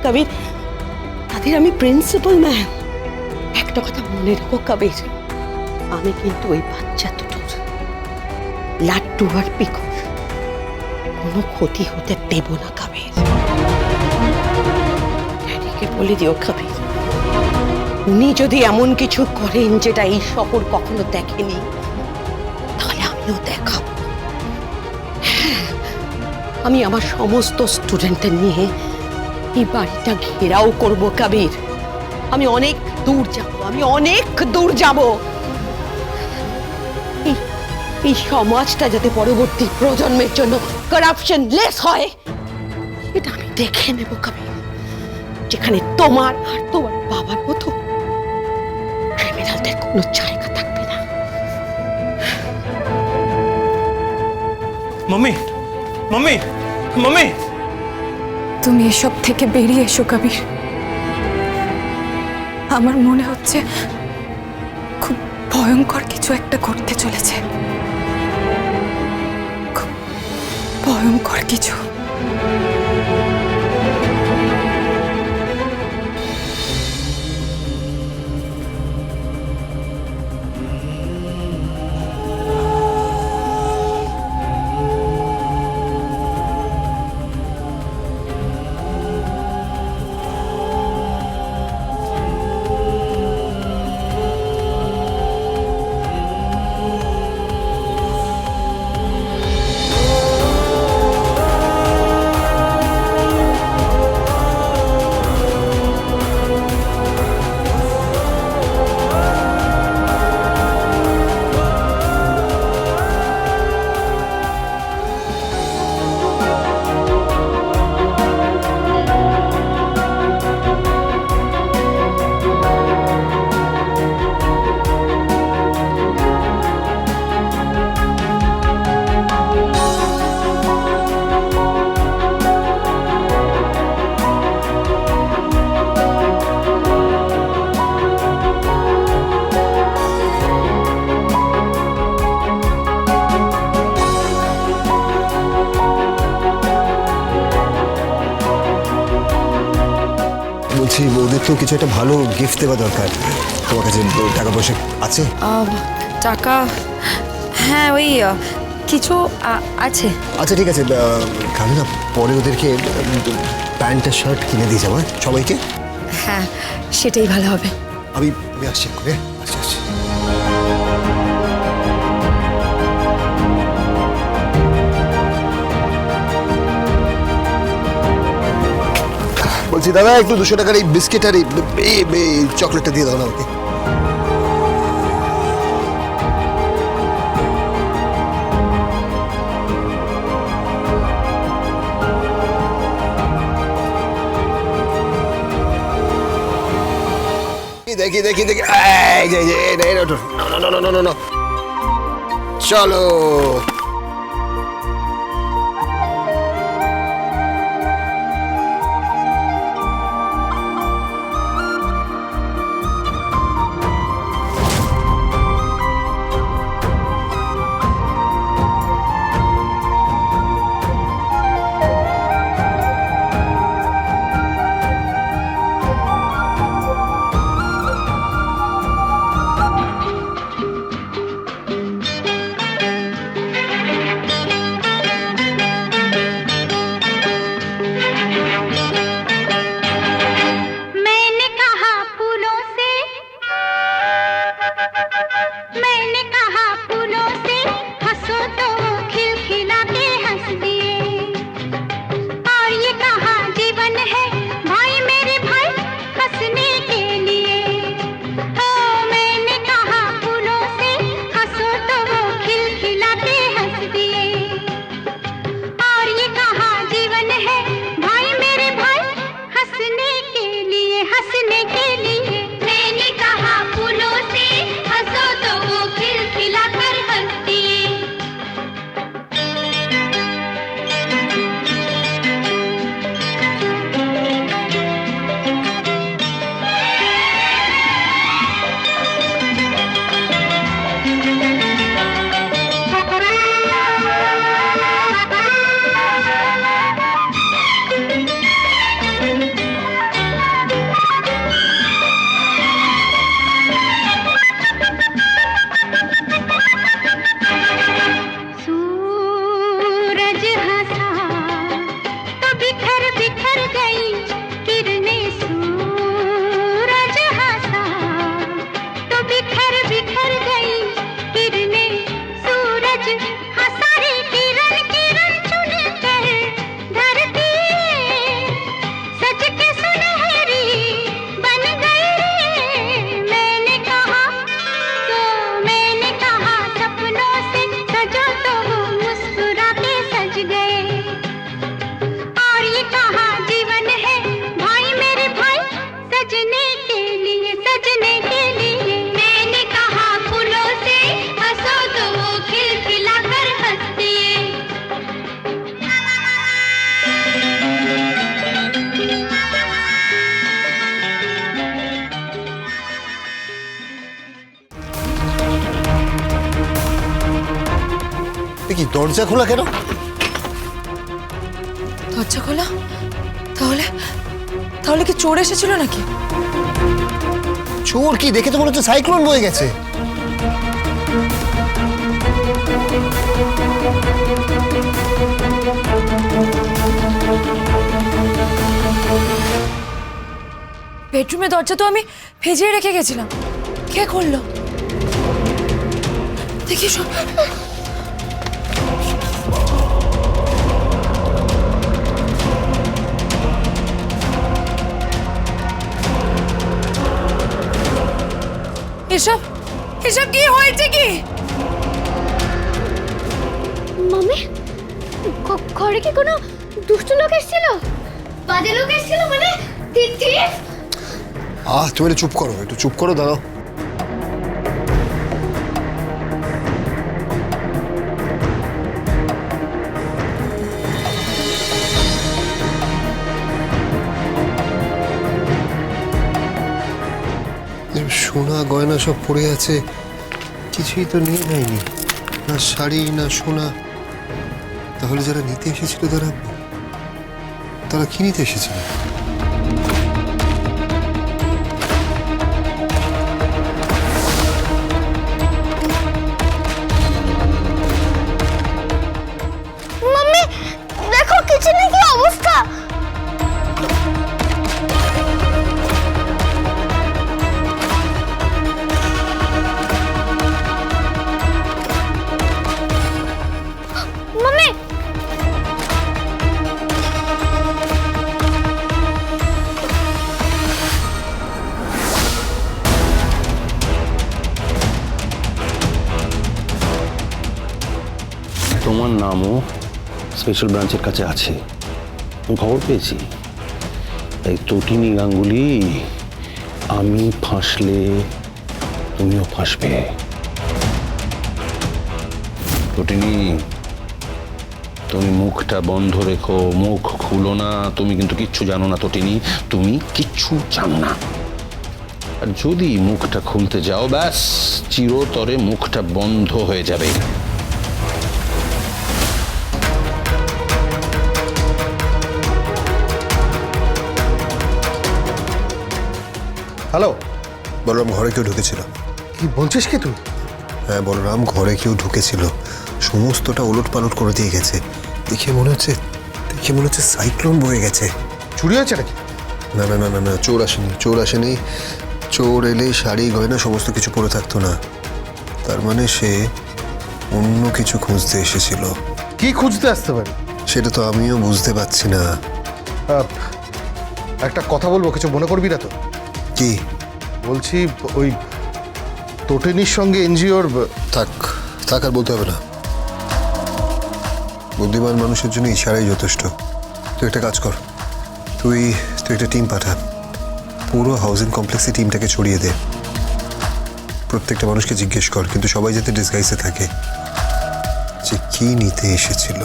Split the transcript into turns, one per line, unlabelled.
কবির, তাদের আমি principal ma'am. একটা কথা মনে রেখো কবির, আমি কিন্তু ওই বাচ্চা দুটোর, লাড্ডু আর পিকুর, কোনো ক্ষতি হতে দেব না কবির। ড্যাডিকে বলে দিও কবির, উনি যদি এমন কিছু করেন যেটা এই শহর কখনো দেখেনি, তাহলে আমিও দেখাবো। হ্যাঁ, আমি আমার সমস্ত স্টুডেন্টদের নিয়ে এই বাড়িটা ঘেরাও করব কবির। আমি অনেক দূর যাব, আমি অনেক দূর যাব। এই সমাজটা যাতে পরবর্তী প্রজন্মের জন্য কারাপশন লেস হয়, এটা আমি দেখে নেব কবির। যেখানে তোমার আর তোমার বাবার মতো ক্রিমিনালদের কোনো জায়গা থাকবে না।
মাম্মি, মাম্মি, মাম্মি,
তুমি এসব থেকে বেরিয়ে এসো কবির। আমার মনে হচ্ছে খুব ভয়ঙ্কর কিছু একটা ঘটতে চলেছে, খুব ভয়ঙ্কর কিছু।
বলছি ওদেরকেও কিছু একটা ভালো গিফট দেওয়া দরকার। তোমার কাছে টাকা পয়সা আছে?
টাকা, হ্যাঁ ওই কিছু আছে।
আচ্ছা ঠিক আছে, কারণ না পরে ওদেরকে প্যান্ট আর শার্ট কিনে দিয়ে যাবো সবাইকে।
হ্যাঁ সেটাই ভালো হবে।
আমি আসছি করে আসছি। বলছি দাদা, একটু 200 টাকার এই বিস্কিট আর এই চকলেটটা দিয়ে দাও না ওকে। দেখি দেখি দেখি, চলো। দরজা খোলা কেন?
দরজা খোলা? তাহলে তাহলে কি চোর এসেছিল নাকি?
চোর কি? দেখে তো মনে হচ্ছে সাইক্লোন বয়ে গেছে।
বেডরুমের দরজা তো আমি ভেজিয়ে রেখে গেছিলাম। কে করলো? দেখি সব। এসব এসব কি হয়েছে কি?
মামি, ঘরে কি কোনো দুষ্ট লোক এসেছিল? বাজে লোক এসেছিল মানে? ঠিক।
তুমি একটু চুপ করো, একটু চুপ করো, দাঁড়াও। সোনা গয়না সব পড়ে আছে, কিছুই তো নিয়ে নেয়নি, না শাড়ি না সোনা। তাহলে যারা নিতে এসেছিল তারা কি নিতে এসেছিল?
মাম্মি, দেখো কিচেনে কি অবস্থা। মাম্মি,
তোমার নামও স্পেশাল ব্রাঞ্চের কাছে আছে, আমি খবর পেয়েছি। তাই তটিনী গাঙ্গুলি, আমি ফাঁসলে তুমিও ফাঁসবে। তটিনী, তুমি মুখটা বন্ধ রেখো, মুখ খুলো না। তুমি কিন্তু কিচ্ছু জানো না তটিনী, তুমি কিচ্ছু জানো না। আর যদি মুখটা খুলতে যাও, ব্যাস চিরতরে মুখটা বন্ধ হয়ে যাবে।
হ্যালো, বলরাম, ঘরে কেউ ঢুকেছিল?
কি বলছিস কি তুই?
হ্যাঁ বলরাম, ঘরে কেউ ঢুকেছিল, সমস্তটা ওলট পালট করে দিয়ে গেছে। দেখে মনে হচ্ছে সাইক্লোন বয়ে গেছে।
চুরি হয়েছে নাকি?
না না না না না, চোর আসেনি। চোর এলে শাড়ি গয়না সমস্ত কিছু পরে থাকতো না। তার মানে সে অন্য কিছু খুঁজতে এসেছিল।
কি খুঁজতে আসতে পারে?
সেটা তো আমিও বুঝতে পারছি না।
একটা কথা বলবো, কিছু মনে করবি না তো?
কি
বলছি, ওই তটিনীর সঙ্গে এনজিওর।
থাক আর বলতে হবে না। বুদ্ধিমান মানুষের জন্য ইশারাই যথেষ্ট। তুই একটা কাজ কর, তুই একটা টিম পাঠা, পুরো হাউজিং কমপ্লেক্সে টিমটাকে ছড়িয়ে দে। প্রত্যেকটা মানুষকে জিজ্ঞেস কর, কিন্তু সবাই যাতে ডিসগাইসে থাকে, যে কি নিতে এসেছিল।